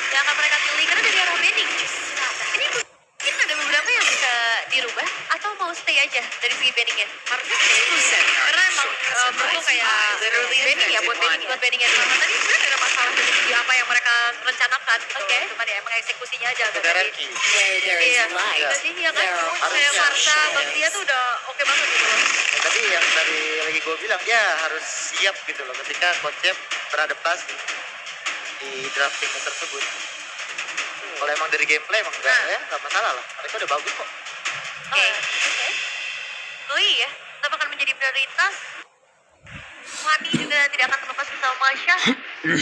yang akan mereka pilih karena dari arah bending. Ini mungkin ada beberapa yang bisa dirubah atau mau stay aja dari segi bendingnya. Harusnya stay. Karena emang perlu kayak bending ya buat bendingnya dulu. Tadi sebenarnya ada masalah dari segi apa yang mereka rencanakan gitu. Cuman ya emang eksekusinya aja. Hierarki. Iya, sih ya kan. Kayak Farsa, Bang dia tuh udah oke banget gitu loh. Tapi yang tadi lagi gue bilang dia harus siap gitu loh ketika konsep beradaptasi di draftingnya tersebut. Kalau emang dari gameplay emang nggak masalah lah. Mereka udah bagus kok. Oke. Oh iya, tetap akan menjadi prioritas. Wani juga tidak akan terlepas bersama Masya.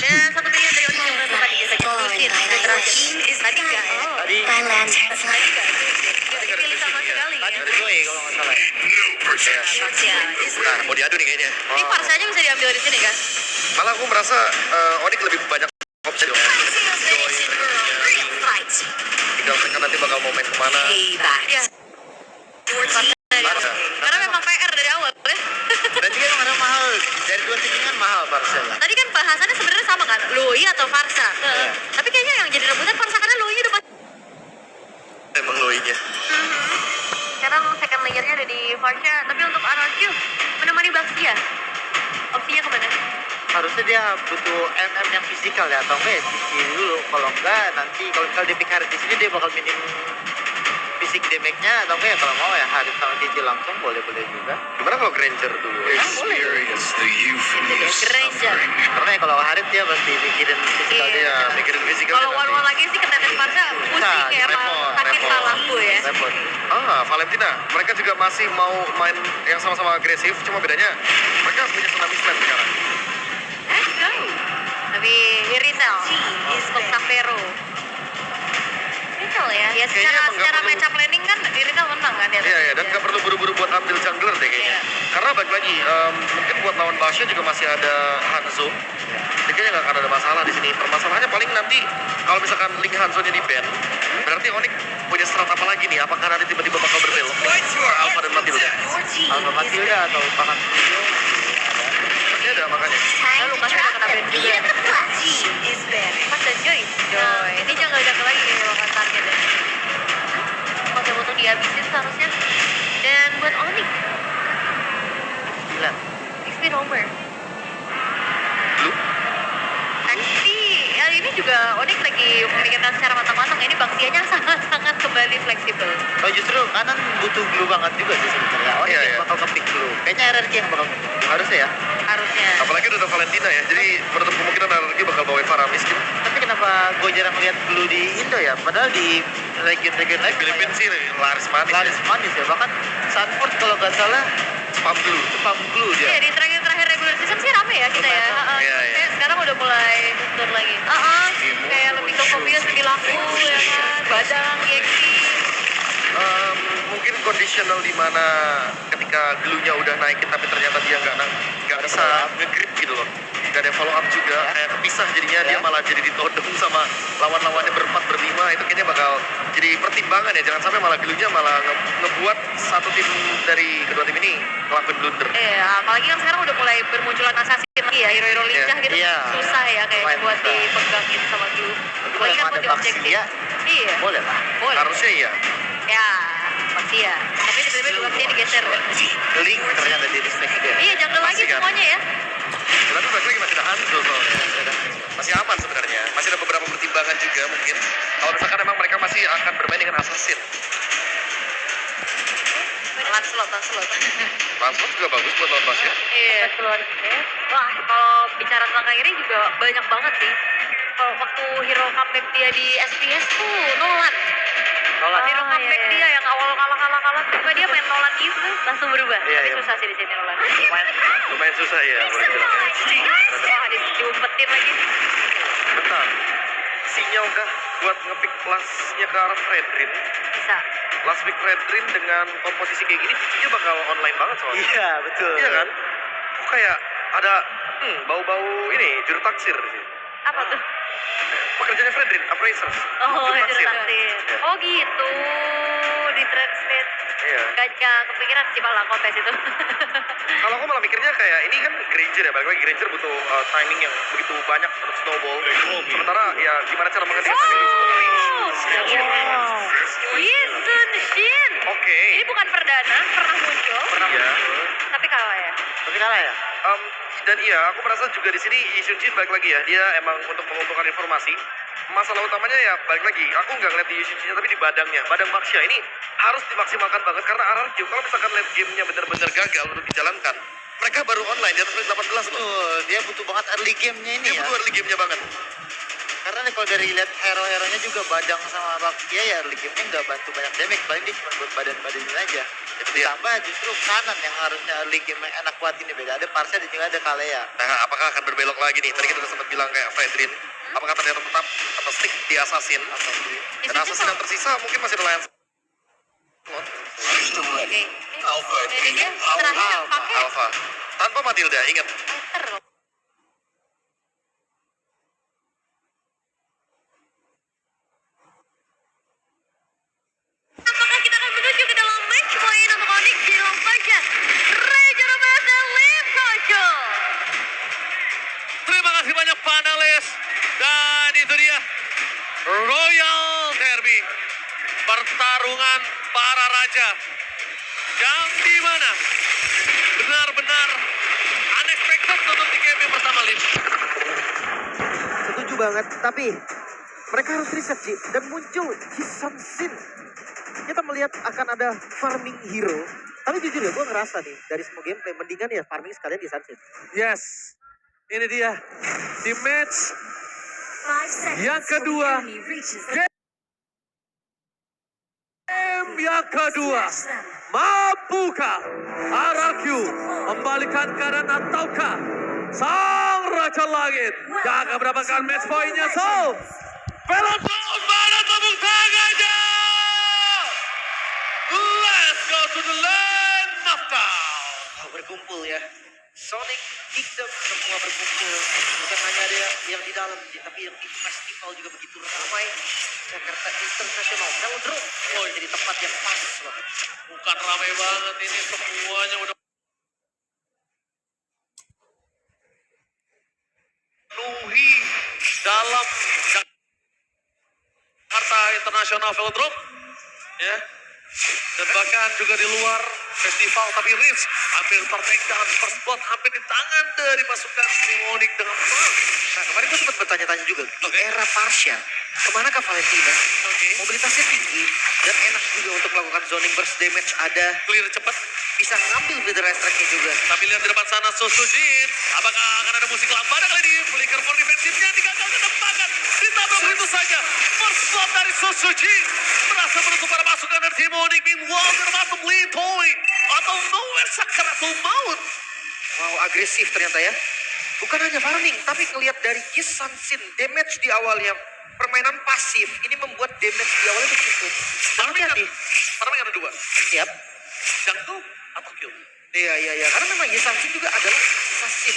Dan satu pilihan dari Oni yang tadi kita Lusin dan terakhir. Tadi nggak ya? Tadi Pilih sama sekali ya. tadi gue kalau nggak salah ya. Nah, mau diadu nih kayaknya. Ini Farsa aja bisa diambil di sini kan? Malah aku merasa Onyx lebih banyak opsi dong. Tinggal mereka nanti bakal mau main kemana. Iya. Farsa. Karena memang PR dari awal ya. Dan juga emang ada mahal dari dua tim ini kan mahal Barca ya. Tadi kan bahasannya sebenarnya sama kan, Lui atau Farsa. Tapi kayaknya yang jadi rebutan Farsa karena Lui udah pasti. Emang loinya. Sekarang second layernya ada di Farsa. Tapi untuk RRQ menemani Baxia, opsinya kemana? Harusnya dia butuh MM yang fisikal ya atau enggak ya CC dulu. Kalau enggak nanti kalau misalnya dia pick Harit di sini dia bakal minim fisik damage-nya atau enggak ya kalau mau ya Harit sama CC langsung boleh juga. Gimana kalau Granger dulu? Experience the euphonious Granger. suffering. Karena ya kalau Harit dia pasti mikirin fisikal dia. Ya, mikirin fisikal. Kalau one lagi sih ketetes Farsa pusing ya, sakit salahku ya. Repot. Valentina, mereka juga masih mau main yang sama-sama agresif, cuma bedanya mereka punya tsunami slam sekarang. Let's go. Tapi Hirinal untuk Tapero. Hirinal ya. Ya Kayaknya emang nggak secara perlu. matchup planning kan Hirinal menang kan ya. Iya, dan nggak perlu buru-buru buat ambil jungler deh kayaknya. Iya. Karena balik lagi, mungkin buat lawan Basya juga masih ada Hanzo. Jadi kayaknya nggak akan ada masalah di sini. Permasalahannya paling nanti kalau misalkan link Hanzo-nya di ban, berarti Onyx punya strat apa lagi nih? Apakah nanti tiba-tiba bakal berbel? Alpha dan Matilda. Alpha Matilda atau Pakan Studio. Masih ada makanya. Lalu Lucasnya udah kena ban juga. Pas dan Joy. Ini jangan jaga lagi nih bakal target ya. Oke, butuh dihabisin seharusnya. Dan buat Onyx, Gila. XP Homer. Lu? XP, ya ini juga Onyx lagi memikirkan secara matang-matang. Ini Baxianya sangat-sangat kembali fleksibel. Oh justru kanan butuh glue banget juga sih sebenarnya. Oh Iya, yang iya. bakal kepick glue. Kayaknya RRQ yang bakal kepick. Harusnya ya. Harusnya. Apalagi udah ada Valentina ya, jadi menurut kemungkinan lagi bakal bawain Faramis gitu. Tapi kenapa gue jarang lihat glue di Indo ya? Padahal di region-region lain Filipina sih laris manis. laris manis ya. Bahkan Sanford kalau nggak salah Spam dulu. spam glue dia. Iya, di terakhir regular season sih rame ya kita ya. Lumayan. Iya, iya. Kayak sekarang udah mulai mundur lagi. Kayak lebih ke Kopius lebih laku ya kan. Badang, Yexi. Mungkin conditional di mana ketika glue-nya udah naikin tapi ternyata dia nggak bisa nge-grip gitu loh. Gak ada follow up juga, kayak kepisah jadinya dia malah jadi ditodong sama lawan-lawannya berempat berlima. Itu kayaknya bakal jadi pertimbangan ya, jangan sampai malah glue-nya malah ngebuat satu tim dari kedua tim ini ngelakuin blunder. Apalagi kan sekarang udah mulai bermunculan assassin lagi ya, hero-hero lincah gitu. Iya. Susah ya kayaknya Lumayan buat susah. dipegangin sama glue. Tapi Apalagi kalau kan ada buat objektif. Baxia Iya, boleh lah. boleh. Harusnya iya. Ya, pasti ya. Tapi tiba-tiba Baxia digeser. Link ternyata di respect dia. Iya, jungle lagi Pasti kan? semuanya ya. Ya, tapi balik lagi masih ada Hanzo soalnya. Masih aman sebenarnya. Masih ada beberapa pertimbangan juga mungkin. Kalau misalkan emang mereka masih akan bermain dengan assassin. Lancelot. Lancelot juga bagus buat lawan Basya. Iya. Wah, kalau bicara tentang Kairi juga banyak banget sih. Kalau waktu hero comeback dia di SPS tuh Nolan. Hero comeback dia yang awal kalah, tiba dia main Nolan gitu langsung berubah. Iya, Tapi iya. susah sih di sini Nolan. Lumayan susah ya boleh bilang. Wah, diumpetin lagi. Bentar. Sinyal kah buat ngepick plusnya ke arah Fredrin? Bisa. Last pick Fredrin dengan komposisi kayak gini, dia bakal online banget soalnya. Iya betul. Iya kan? Kok kayak ada bau-bau ini juru taksir sih. Apa tuh? Pekerjaannya Fredrin, appraisers. Oh, Juru itu taksir. taksir. Oh gitu. Di translate. Iya. Gak kepikiran sih kalau kontes itu. Kalau aku malah mikirnya kayak ini kan Granger ya, balik lagi Granger butuh timing yang begitu banyak untuk snowball. Sementara ya gimana cara menghentikan timing seperti ini? Yisun Shin. Oke. Ini bukan perdana, pernah muncul. Iya. Tapi kalah ya. Tapi kalah ya? Dan iya, aku merasa juga di sini Lee Seung Jin balik lagi ya, dia emang untuk mengumpulkan informasi. Masalah utamanya ya balik lagi, aku nggak ngeliat di Lee Seung Jin tapi di badangnya, badang Baxia ini harus dimaksimalkan banget karena RRQ kalau misalkan late game-nya benar-benar gagal untuk dijalankan, mereka baru online di atas menit 18 loh. Dia butuh banget early game-nya ini Dia ya. butuh early game-nya banget. Karena nih kalau dari lihat hero-heronya juga Badang sama Baxia ya early game-nya nggak bantu banyak damage. Paling dia cuma buat badan-badanin aja. Ditambah justru kanan yang harusnya early game yang enak kuat ini beda. Ada Parsa dan juga ada Kalea. Nah, apakah akan berbelok lagi nih? Tadi kita udah sempat bilang kayak Fredrin. Apakah ternyata tetap atau stick di Assassin? Dan Assassin yang tersisa mungkin masih ada Lance. Oke. Jadi dia terakhir yang pakai Alpha. Tanpa Matilda, ingat. Ether loh. Apakah kita akan menuju ke dalam match point untuk Onyx di dalam saja Ranger Battle Lim Kocho. Terima kasih banyak panelis. Dan itu dia Royal Derby. Pertarungan para raja. Yang dimana benar-benar unexpected untuk di game yang pertama, Lim. Setuju banget, tapi mereka harus riset Ji, dan muncul Jisan Sin. Kita melihat akan ada farming hero, tapi jujur ya gue ngerasa nih dari semua gameplay mendingan ya farming sekalian di Sunset. Yes, ini dia di match yang kedua. Game yang kedua. Mampukah RRQ membalikan keadaan ataukah sang Raja Langit yang akan mendapatkan match point-nya? So, Velodrome, mana tepuk tangannya? Let's go to the land of down. Berkumpul ya, Sonic Kingdom semua berkumpul. Bukan hanya ada yang di dalam, tapi yang di festival juga begitu ramai. Jakarta International Velodrome ya, jadi tempat yang pas loh. Bukan ramai banget ini, semuanya udah penuhi dalam Jakarta International Velodrome ya, dan bahkan juga di luar festival. Tapi Rich hampir ter-take down, first blood hampir di tangan dari pasukan Simonic dengan perang. Nah kemarin gue sempat bertanya-tanya juga, di era Parsha, kemanakah Valentina? Oke. Mobilitasnya tinggi dan enak juga untuk melakukan zoning burst damage, ada Clear cepat. bisa ngambil Wither Strike-nya juga. Tapi lihat di depan sana Susujin. Apakah akan ada musik lambada kali ini? Flicker for defensifnya digagalkan tembakan. Ditabrak begitu saja. First blood dari Susujin. Berhasil menutup para pasukan dari Simonic. Meanwhile, the bottom lane toy. Atau nowhere Sakaratul Maut. Wow, agresif ternyata ya. Bukan hanya farming, tapi ngelihat dari Jisan Sin, damage di awalnya, permainan pasif, ini membuat damage di awalnya begitu. Farming Hati-hati. ada dua. Siap. Jangkau atau kill. Iya. Karena memang Jisan Sin juga adalah assassin.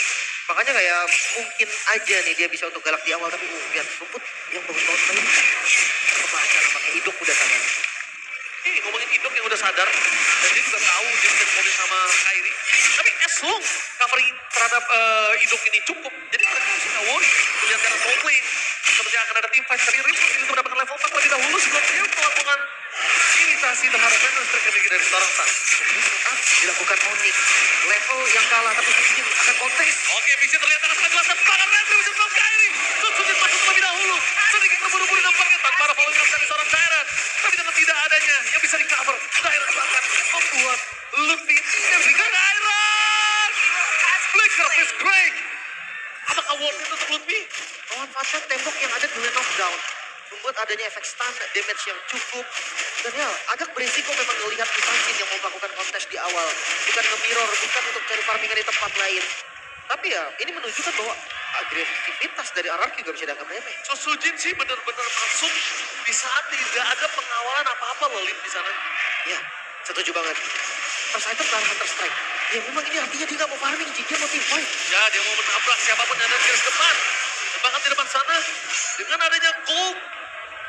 Makanya kayak mungkin aja nih dia bisa untuk galak di awal, tapi lihat rumput yang bagus-bagus tadi. Kebaca nampaknya Idok udah sadar. Ngomongin Idok yang udah sadar. Dan dia juga tahu dia bisa mobil sama Kairi. Tapi as long covering terhadap Idok ini cukup. Jadi mereka harus nggak worry. Melihat karena soul play. Sepertinya akan ada team fight. Tapi Rip ini untuk mendapatkan level 4 lebih dahulu sebelum dia melakukan iritasi terhadap Venus Strike dari seorang Sun. Dilakukan Onyx. Level yang kalah, tapi Susujin akan kontes. Oke, visi terlihat akan sangat jelas. Tembakan Retri bisa sebelum Kairi. Susujin masuk terlebih dahulu. Sedikit terburu-buru nampaknya tanpa ada following up dari seorang Tyrant. Tapi dengan tidak adanya yang bisa di-cover, Tyrant bahkan membuat lebih signifikan Tyrant. Flicker is great. Apakah worth it untuk Lutfi? Memanfaatkan tembok yang ada di lane of down, membuat adanya efek stun, damage yang cukup. Dan ya, agak berisiko memang melihat Jisansin yang mau melakukan kontes di awal. Bukan nge-mirror, bukan untuk cari farmingan di tempat lain. Tapi ya, ini menunjukkan bahwa agresivitas dari RRQ gak bisa dianggap remeh. Susujin sih benar-benar masuk di saat tidak ada pengawalan apa-apa loh Lim di sana. Ya, setuju banget. First item ke arah Counter Strike. Ya memang ini artinya dia gak mau farming, dia mau team fight. Ya, dia mau menabrak siapapun yang ada di garis depan. Dan bahkan di depan sana, dengan adanya gold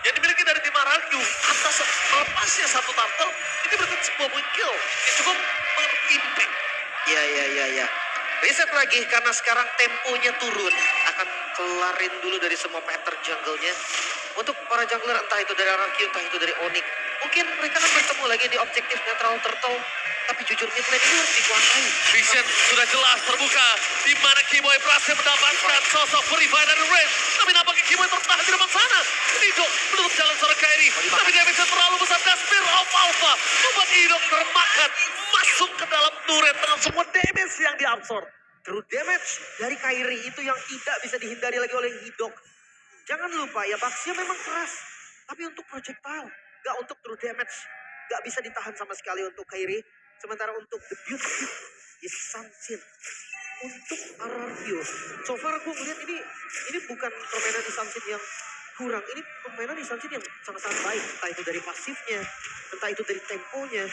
yang dimiliki dari tim RRQ atas melepasnya satu turtle ini berarti sebuah point kill yang cukup mengimpact. Ya. Reset lagi karena sekarang temponya turun. Akan kelarin dulu dari semua pattern jungle-nya. Untuk para jungler entah itu dari RRQ, entah itu dari Onyx. Mungkin mereka akan bertemu lagi di objektif netral turtle. Tapi jujur mid lane ini harus dikuasai. Vision sudah jelas terbuka di mana Keyboy berhasil mendapatkan sosok Purify dari Rain. Tapi nampaknya Keyboy tertahan di depan sana. Idok menutup jalan seorang Kairi. Tapi damage terlalu besar dan Spear of Alpha membuat Idok termakan masuk ke dalam turret dengan semua damage yang diabsorb. True damage dari Kairi itu yang tidak bisa dihindari lagi oleh Hidok. Jangan lupa ya, Baxia memang keras. Tapi untuk projectile, gak untuk true damage. Gak bisa ditahan sama sekali untuk Kairi. Sementara untuk the beauty is something. Untuk RRQ. So far gue melihat ini bukan permainan Isamsin yang kurang. Ini permainan Isamsin yang sangat-sangat baik. Entah itu dari pasifnya, entah itu dari temponya.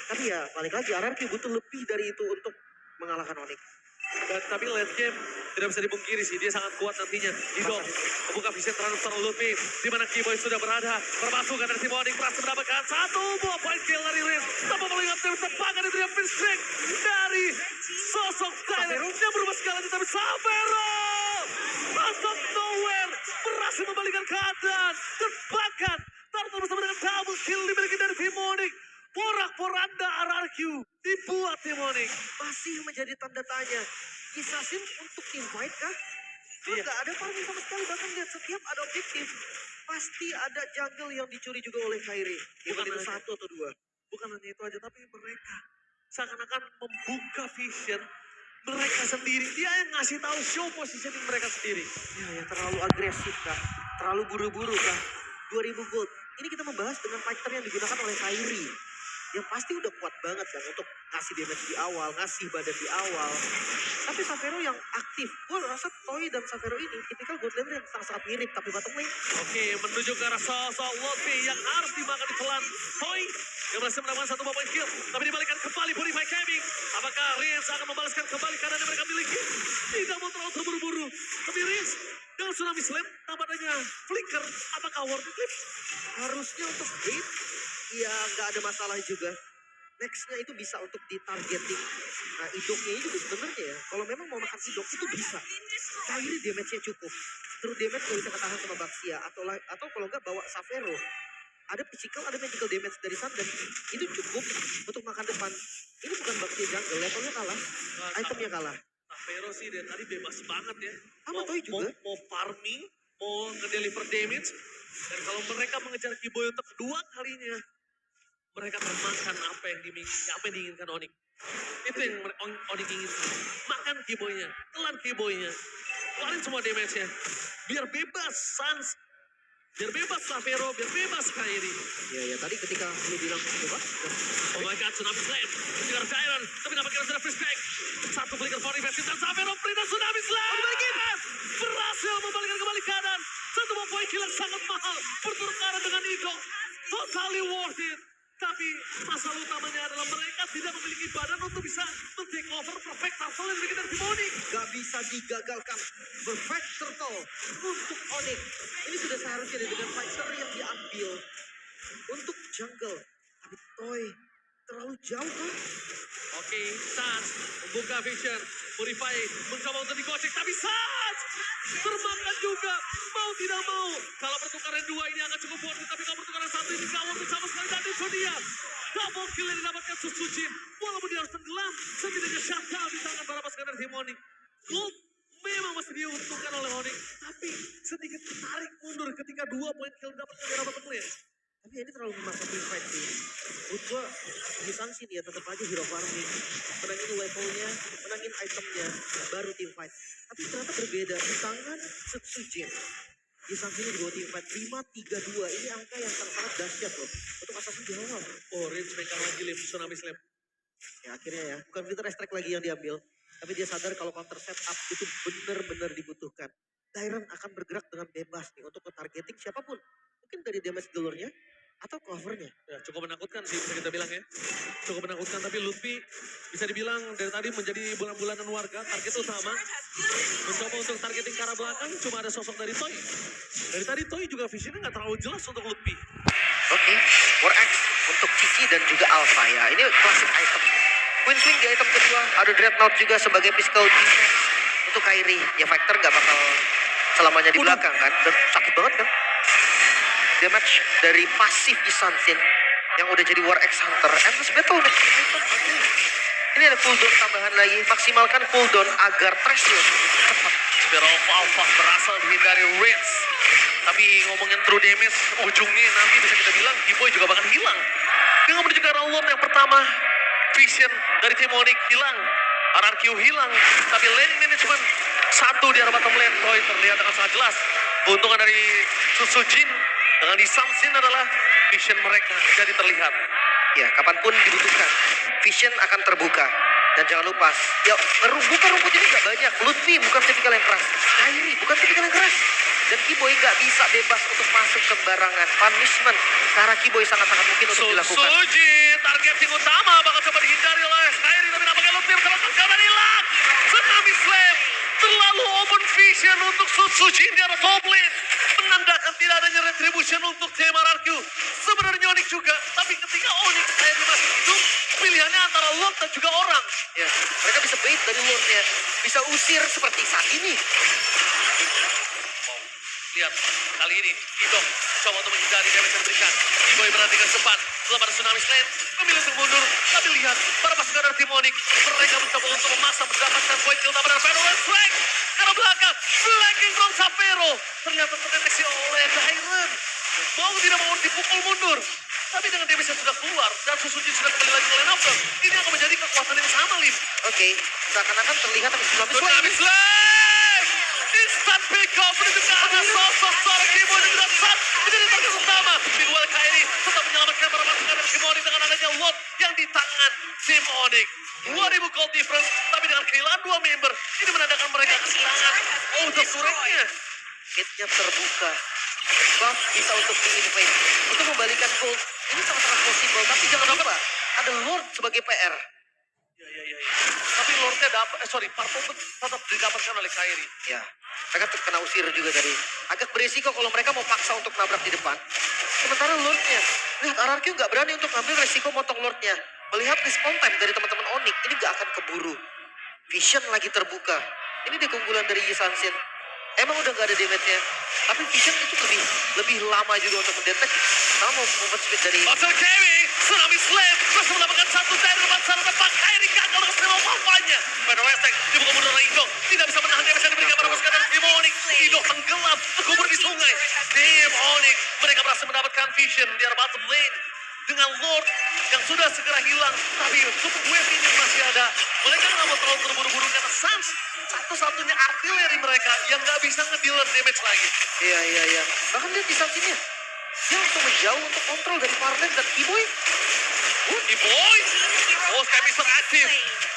Tapi ya balik lagi, RRQ butuh lebih dari itu untuk mengalahkan Onyx. Dan tapi late game tidak bisa dipungkiri sih, dia sangat kuat nantinya. Idol membuka vision terhadap seorang Ludwig, di mana Keyboy sudah berada. Permasukan dari tim Onyx berhasil mendapatkan satu buah point kill dari Riz. Tanpa melihat tim terbakar itu dia finish strike dari sosok Tyler yang berubah sekali, tapi Savero out of nowhere berhasil membalikan keadaan dan bahkan Turtle bersama dengan double kill dimiliki dari tim Onyx. Porak-poranda RRQ dibuat tim Onyx. Masih menjadi tanda tanya. Assassin untuk team fight kah? Iya. Gak ada farming sama sekali. Bahkan lihat setiap ada objektif. Pasti ada jungle yang dicuri juga oleh Kairi. Bukan itu hanya- satu atau dua. Bukan hanya itu aja, tapi mereka seakan-akan membuka vision mereka sendiri. Dia yang ngasih tahu show positioning mereka sendiri. Ya terlalu agresif kah? Terlalu buru-buru kah? 2000 gold. Ini kita membahas dengan fighter yang digunakan oleh Kairi. Yang pasti udah kuat banget kan untuk ngasih damage di awal, ngasih badan di awal. Tapi Savero yang aktif. Gue rasa Toy dan Savero ini tipikal god laner yang sangat-sangat mirip. Tapi bottom lane Oke, menuju ke arah sosok Lotfi yang harus dimakan di telan. Toy yang berhasil mendapatkan satu point kill. Tapi dibalikan kembali Purify Gaming. Apakah Riz akan membalaskan kembali keadaan yang mereka miliki? Tidak mau terlalu terburu-buru. Tapi Riz dengan Tsunami Slam tambah adanya Flicker. Apakah worth it, Lip? harusnya untuk hit. Ya nggak ada masalah juga. Nextnya itu bisa untuk ditargeting. Nah idoknya ini juga sebenarnya ya. Kalau memang mau makan idok itu bisa. Kairi damage-nya cukup. True damage nggak bisa ketahan sama Baxia. Atau kalau nggak bawa Savero. Ada physical, ada magical damage dari Sundan. Itu cukup untuk makan depan. Ini bukan Baxia jungle. Levelnya kalah. Itemnya kalah. Savero sih dari tadi bebas banget ya. Sama Toy juga. Mau farming, mau ngedeliver damage. Dan kalau mereka mengejar Keyboy untuk kedua kalinya, mereka termakan apa yang diinginkan Onyx. Itu yang Onyx inginkan. Makan Keyboy-nya, telan Keyboy-nya, keluarin semua damage-nya. Biar bebas Sans, biar bebas Savero, biar bebas Kairi. Ya tadi ketika lu bilang coba. Oh my god, Tsunami Slam. Kejar Tyron, tapi nampaknya sudah freeze back. Satu balikan for defensive dan Savero beri dan Tsunami Slam. Berhasil membalikkan kembali keadaan. Satu poin kill yang sangat mahal. Bertukar dengan Igo. Totally worth it. Tapi masalah utamanya adalah mereka tidak memiliki badan untuk bisa men-take over perfect turtle yang bikin dari tim Onyx. Gak bisa digagalkan. Perfect turtle untuk Onyx. Ini sudah seharusnya dengan fighter yang diambil untuk jungle. Tapi Toy terlalu jauh kan? Oke, Sans membuka vision. Purify mencoba untuk digocek, tapi Sans termakan juga. Mau tidak mau. Kalau pertukaran dua ini akan cukup worth it, tapi kalau pertukaran satu ini gak worth it sama sekali. Dan itu dia. Double kill yang didapatkan Susujin. Walaupun dia harus tenggelam, setidaknya shutdown di tangan para pasukan dari tim Onyx. Gold memang masih diuntungkan oleh Onyx, tapi sedikit tarik mundur ketika 2 point kill didapatkan dari bottom lane. Tapi ini terlalu memaksa team fight sih. Menurut gua disangsin ya tetap aja hero farming. Menangin levelnya, menangin itemnya, baru team fight. Tapi ternyata berbeda di tangan Setsujin. Disangsinnya di bawah team fight 5-3-2. Ini angka yang sangat dahsyat loh. Untuk Assassin di awal. Oh, Rage megang lagi Lim, Tsunami Slam. Ya akhirnya ya, bukan filter strike lagi yang diambil. Tapi dia sadar kalau counter setup itu benar-benar dibutuhkan. Tyron akan bergerak dengan bebas nih untuk targeting siapapun. Mungkin dari damage galurnya, atau covernya. Ya, cukup menakutkan sih bisa kita bilang ya. Cukup menakutkan, tapi Lutfi bisa dibilang dari tadi menjadi bulan-bulanan warga, target utama. Mencoba untuk targeting ke arah belakang, cuma ada sosok dari Toy. Dari tadi Toy juga visionnya nggak terlalu jelas untuk Lutfi. Oke, War X untuk Cici dan juga Alpha ya. Ini klasik item. Queen Swing di item kedua. Ada Dreadnought juga sebagai physical defense untuk Kairi. Ya Factor nggak bakal selamanya di belakang kan. Dan sakit banget kan. Damage dari pasif Isansin yang udah jadi War X Hunter. Endless Battle next item. Oke. Ini ada cooldown tambahan lagi. Maksimalkan cooldown agar threshold cepat. Spiral of Alpha berasal dari range. Tapi ngomongin true damage, ujungnya nanti bisa kita bilang T-Boy juga bakal hilang. Dengan menuju ke arah Lord yang pertama, Vision dari Demonic hilang, RRQ hilang, tapi lane management satu di arah bottom lane, Toy terlihat dengan sangat jelas. Keuntungan dari Susujin dengan Isansin adalah Vision mereka jadi terlihat. Ya, kapanpun dibutuhkan, Vision akan terbuka. Dan jangan lupa, ya bukan rumput ini gak banyak. Lutfi bukan tipikal yang keras. Kairi bukan tipikal yang keras. Dan Kiboy gak bisa bebas untuk masuk sembarangan. Punishment ke arah Kiboy sangat-sangat mungkin untuk dilakukan. Susujin, targeting utama bakal coba dihindari oleh Kairi, tapi nampaknya Lutfi bersama dan hilang. Tsunami Slam, terlalu open vision untuk Susujin di arah top lane. Menandakan tidak adanya retribution untuk tim RRQ. Sebenarnya Onyx juga, tapi ketika Onyx Kairi masih hidup, pilihannya antara Lord dan juga orang. Ya, mereka bisa bait dari Lordnya. Bisa usir seperti saat ini. Lihat, kali ini Idok coba untuk menghindari damage yang diberikan. T-Boy berhentikan sempat, belum ada Tsunami Slam, memilih untuk mundur. Tapi lihat, para pasukan dari tim Onyx, mereka mencoba untuk memaksa mendapatkan point kill tambahan Fero dan Flank. Karena belakang, flanking from Sapero. Ternyata terdeteksi oleh Dairon. Mau tidak mau dipukul mundur. Tapi dengan damage yang sudah keluar, dan Susujin sudah kembali lagi ke line up, ini akan menjadi kekuatan yang sama, Lim. Oke, seakan-akan terlihat tapi Tsunami Slam! Instant pick up menuju ke arah sosok seorang Kimono dan juga Sun menjadi target utama. Meanwhile Kairi tetap menyelamatkan para pasukan dari Kimono dengan adanya Lot yang di tangan tim Onyx. 2000 gold difference, tapi dengan kehilangan 2 member, ini menandakan mereka kehilangan turretnya. Hitnya terbuka. Buff bisa untuk di-invade. Untuk membalikan gold. Ini sangat-sangat possible. Tapi jangan lupa, ada Lord sebagai PR. Ya. Tapi Lordnya dapat, Purple tetap didapatkan oleh Kairi. Ya, mereka terkena usir juga tadi. Agak beresiko kalau mereka mau paksa untuk nabrak di depan. Sementara Lordnya, lihat RRQ nggak berani untuk ngambil resiko motong Lordnya. Melihat respawn time dari teman-teman Onyx, ini nggak akan keburu. Vision lagi terbuka. Ini di keunggulan dari Yisansin. Emang udah nggak ada damage-nya. Tapi Vision itu lebih lama juga untuk mendetek. Sama mau movement speed dari... Pasal Kairi, Tsunami Slam, terus mendapatkan satu dari depan sana depan Kairi gagal dengan semua papanya. Pada Westek, dibuka mundur oleh Idok, tidak bisa menahan damage yang diberikan pada pasukan dari tim Onyx. Idok tenggelam, terkubur di sungai. Tim Onyx, mereka berhasil mendapatkan Vision di arah bottom lane. Dengan Lord yang sudah segera hilang, tapi super wave ini masih ada. Mereka nggak mau terlalu terburu-buru karena Sans satu-satunya artileri mereka yang nggak bisa ngedealer damage lagi. Iya. Bahkan lihat Yisansinnya. Dia langsung menjauh untuk kontrol dari Parlen dan Kiboy. T-Boy, Sky Pistol aktif,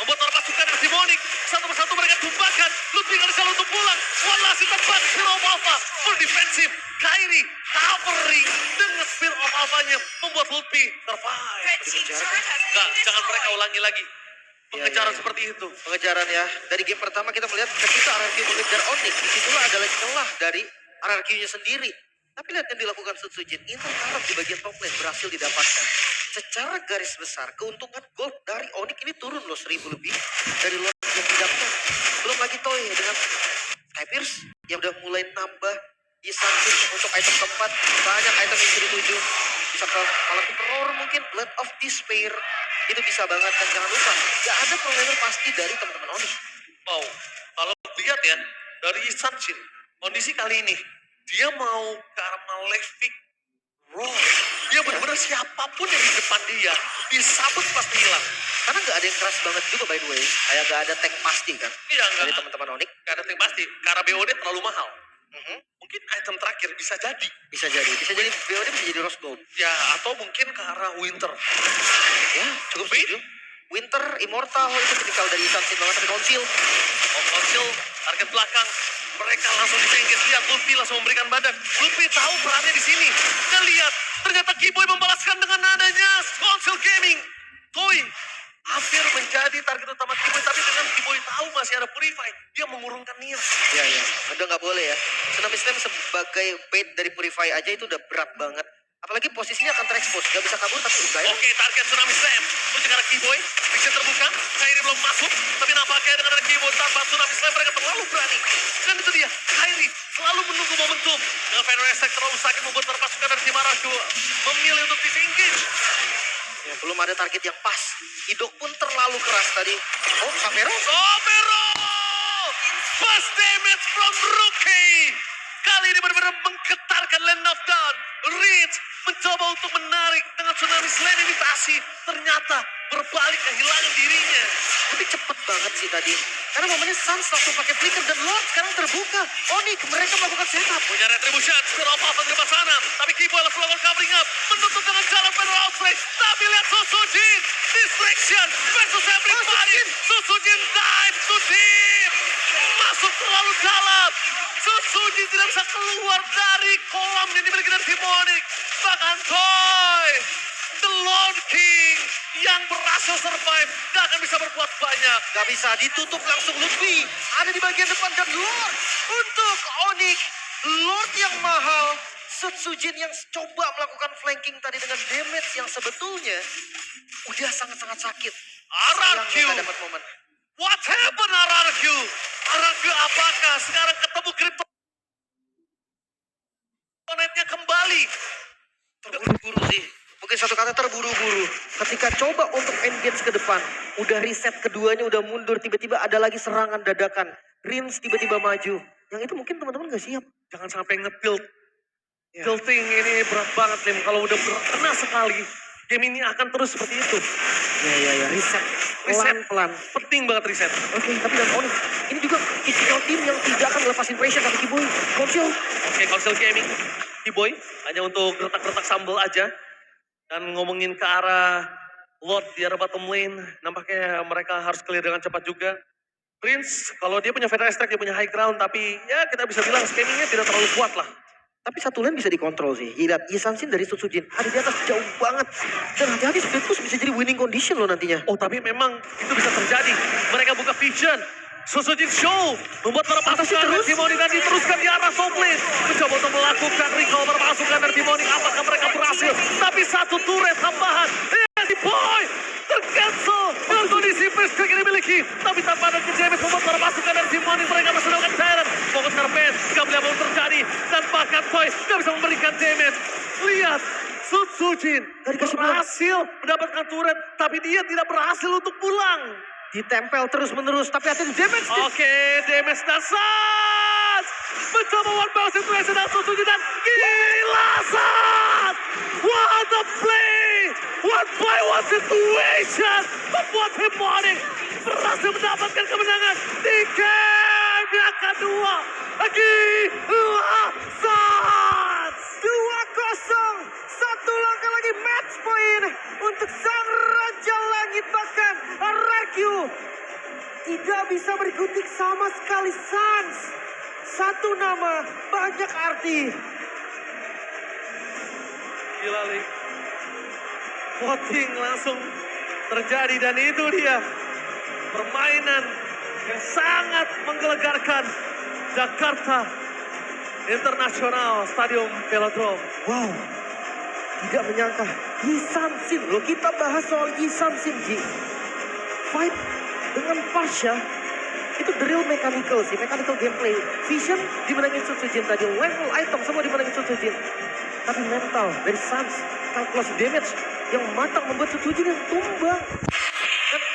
membuat para pasukan dari tim Onyx satu persatu mereka tumbangkan. Lutfi nggak bisa untuk pulang. Wallace tepat, Spear of Alpha, full defensive. Kairi covering dengan Spear of Alpha-nya membuat Lutfi survive. Jangan mereka ulangi lagi pengejaran Iya. seperti itu. Pengejaran ya. Dari game pertama kita melihat ketika RRQ mengejar Onyx, disitulah adalah celah dari RRQ-nya sendiri. Tapi lihat yang dilakukan Susujin, interrupt di bagian top lane berhasil didapatkan. Secara garis besar, keuntungan gold dari Onyx ini turun loh 1000 lebih dari Lord yang didapatkan. Belum lagi Toy dengan Sky Pierce yang udah mulai nambah Yisansin untuk item keempat. Banyak item yang bisa dituju. Bisa ke malam terror mungkin, Blood of Despair. Itu bisa banget, dan jangan lupa, gak ada pro-laner pasti dari teman-teman Onyx. Wow, kalau lihat ya, dari Sanchin, kondisi kali ini, dia mau ke arah Malefic Roar. Dia benar-benar siapapun yang di depan dia, disabut pasti hilang. Karena gak ada yang keras banget juga by the way. Kayak gak ada tank pasti kan Iya, dari enggak. teman-teman Onyx. Gak ada yang pasti, karena BOD terlalu mahal. Mungkin item terakhir bisa jadi. Bisa jadi BOD bisa jadi Rose Gold. Ya, atau mungkin ke arah Winter. Ya, cukup setuju. Winter, Immortal, itu tipikal dari Yisansin banget. Tapi Council, Oh, Konsil, target belakang. Mereka langsung disengket. Lihat, Lutfi langsung memberikan badan. Lutfi tahu perannya di sini. Dan lihat, ternyata Kiboy membalaskan dengan nadanya Konsil Gaming. Toy hampir menjadi target utama Kiboy, tapi dengan Kiboy tahu masih ada Purify, dia mengurungkan Nia. Iya, iya. Udah nggak boleh ya. Tsunami Slam sebagai bait dari Purify aja itu udah berat banget. Apalagi posisinya akan terekspos. Gak bisa kabur tapi udah ya. Oke, target Tsunami Slam. Menuju ke arah Kiboy. Bisa terbuka. Kairi belum masuk. Tapi nampaknya dengan ada Kiboy tanpa Tsunami Slam mereka terlalu berani. Dan itu dia. Kairi selalu menunggu momentum. Dengan Fenrir Attack terlalu sakit membuat para pasukan dari tim Araku memilih untuk disengage. Ya, belum ada target yang pas. Idok pun terlalu keras tadi. Oh, Sapero. Somero! First damage from Rookie. Kali ini benar-benar menggetarkan Land of Dawn. Reach mencoba untuk menarik dengan Tsunami Slam imitasi. Ternyata berbalik kehilangan dirinya. Tapi cepet banget sih tadi. Karena momennya Suns langsung pakai flicker dan Lord sekarang terbuka. Onyx mereka melakukan setup. Punya retribution, spear of off di depan sana. Tapi Kiboy langsung melakukan covering up. Menutup dengan jalan Fenrir Outbreak. Tapi lihat Susujin. Distraction versus everybody. Susujin dive to deep. Masuk terlalu dalam. Susujin tidak bisa keluar dari kolam yang dimiliki dari Demonic. Bahkan Toy, The Lord King yang berhasil survive, gak akan bisa berbuat banyak. Gak bisa ditutup langsung Lutfi. Ada di bagian depan dan Lord untuk Onyx. Lord yang mahal. Sutsujin yang coba melakukan flanking tadi dengan damage yang sebetulnya udah sangat-sangat sakit. RRQ. Sayang gak dapat momen. What happened RRQ? RRQ apakah sekarang ketemu Kryptonite-nya kembali? Terburu-buru sih. Mungkin satu kata terburu-buru. Ketika coba untuk engage ke depan. Udah reset keduanya udah mundur. Tiba-tiba ada lagi serangan dadakan. Rins tiba-tiba maju. Yang itu mungkin teman-teman gak siap. Jangan sampai nge-tilt. Tilting ini berat banget, Lim. Kalau udah kena sekali, game ini akan terus seperti itu. Ya. Reset. Pelan-pelan. Penting banget reset. Oke, tapi dan Onyx. Ini juga tipikal tim yang tidak akan melepasin pressure. Tapi Kiboy, Konsil. Oke, Konsil Gaming. Kiboy, hanya untuk retak-retak sambal aja. Dan ngomongin ke arah Lord di arah bottom lane, nampaknya mereka harus clear dengan cepat juga. Prince, kalau dia punya Fenrir Strike, dia punya high ground, tapi ya kita bisa bilang scammingnya tidak terlalu kuat lah. Tapi satu lane bisa dikontrol sih. Lihat, Yisansin dari Sutsujin ada di atas jauh banget. Dan hati-hati split push bisa jadi winning condition loh nantinya. Oh, tapi memang itu bisa terjadi. Mereka buka vision. Susujin show membuat para pasukan dari Demonic dan diteruskan di arah top lane. Mencoba untuk melakukan recall para pasukan dari Demonic. Apakah mereka berhasil? Tapi satu turret tambahan. Si Boy tercancel dengan kondisi first click yang dimiliki. Tapi tanpa ada damage membuat para pasukan dari Demonic. Mereka masih melakukan silent. Fokus karpet. Gak boleh apa terjadi. Dan bahkan Toy gak bisa memberikan damage. Lihat. Sutsujin berhasil mendapatkan turret. Tapi dia tidak berhasil untuk pulang. Ditempel terus-menerus, tapi hati damage. Oke, damage dasar. Mencoba one bounce situation dan Sutsujin dan gila Sat. What a play. One by one situation. Membuat Demonic berhasil mendapatkan kemenangan di game yang kedua. Gila Sat. 2-0. Satu langkah lagi match point untuk sang Raja Langit. Bahkan RRQ tidak bisa berkutik sama sekali. Suns. Satu nama, banyak arti. Gila, Lee. Voting langsung terjadi dan itu dia permainan yang sangat menggelegarkan Jakarta International Stadium Velodrome. Wow, tidak menyangka Yisansin. Loh, kita bahas soal Yisansin, Ji. Fight dengan Pasha itu the real mechanical sih, mechanical gameplay. Vision dimenangin Sutsujin tadi, level item semua dimenangin Sutsujin. Tapi mental dari Suns, calculus damage yang matang membuat Sutsujin yang tumbang.